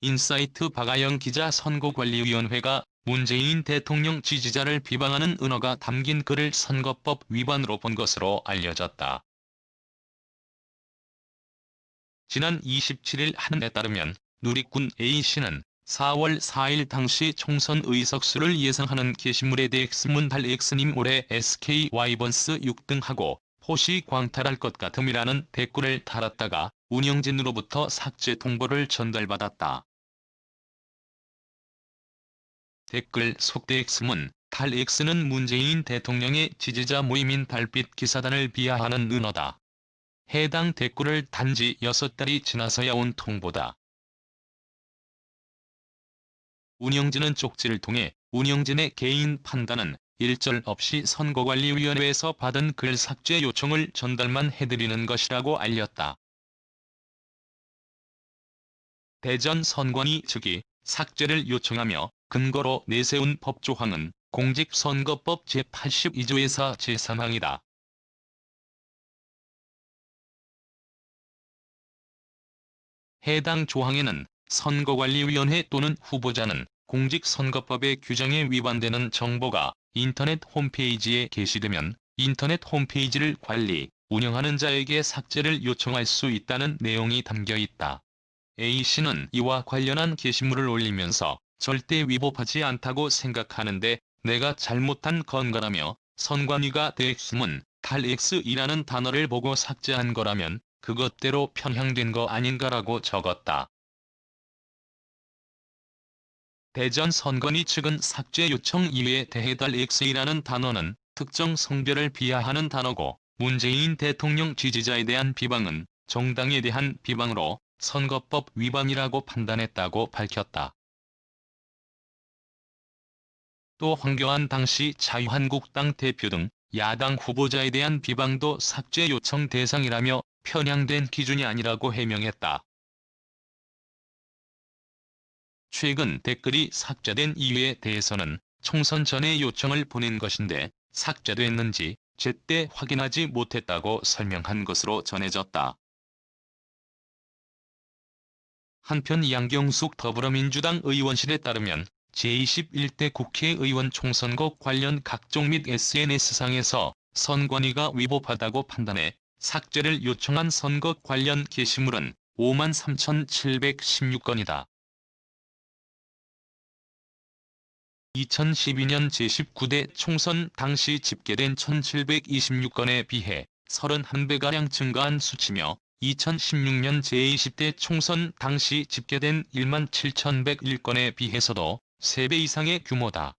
인사이트 박아영 기자. 선거관리위원회가 문재인 대통령 지지자를 비방하는 은어가 담긴 글을 선거법 위반으로 본 것으로 알려졌다. 지난 27일 한에 따르면 누리꾼 A씨는 4월 4일 당시 총선 의석수를 예상하는 게시물에 대해 X문 X님 올해 SK 와이번스 6등하고 포시 광탈할 것 같음이라는 댓글을 달았다가 운영진으로부터 삭제 통보를 전달받았다. 댓글 속대 X문 X는 문재인 대통령의 지지자 모임인 달빛 기사단을 비하하는 은어다. 해당 댓글을 단지 6달이 지나서야 온 통보다. 운영진은 쪽지를 통해 운영진의 개인 판단은 일절 없이 선거관리위원회에서 받은 글 삭제 요청을 전달만 해드리는 것이라고 알렸다. 대전 선관위 측이 삭제를 요청하며 근거로 내세운 법조항은 공직선거법 제82조에서 제3항이다. 해당 조항에는 선거관리위원회 또는 후보자는 공직선거법의 규정에 위반되는 정보가 인터넷 홈페이지에 게시되면 인터넷 홈페이지를 관리, 운영하는 자에게 삭제를 요청할 수 있다는 내용이 담겨 있다. A씨는 이와 관련한 게시물을 올리면서 절대 위법하지 않다고 생각하는데 내가 잘못한 건가라며 선관위가 X문 X이라는 단어를 보고 삭제한 거라면 그것대로 편향된 거 아닌가라고 적었다. 대전 선관위 측은 삭제 요청 이외에 대해달 X이라는 단어는 특정 성별을 비하하는 단어고 문재인 대통령 지지자에 대한 비방은 정당에 대한 비방으로 선거법 위반이라고 판단했다고 밝혔다. 또 황교안 당시 자유한국당 대표 등 야당 후보자에 대한 비방도 삭제 요청 대상이라며 편향된 기준이 아니라고 해명했다. 최근 댓글이 삭제된 이유에 대해서는 총선 전에 요청을 보낸 것인데 삭제됐는지 제때 확인하지 못했다고 설명한 것으로 전해졌다. 한편 양경숙 더불어민주당 의원실에 따르면 제21대 국회의원 총선거 관련 각종 및 SNS상에서 선관위가 위법하다고 판단해 삭제를 요청한 선거 관련 게시물은 53,716건이다. 2012년 제19대 총선 당시 집계된 1,726건에 비해 31배가량 증가한 수치며 2016년 제20대 총선 당시 집계된 17,101건에 비해서도 3배 이상의 규모다.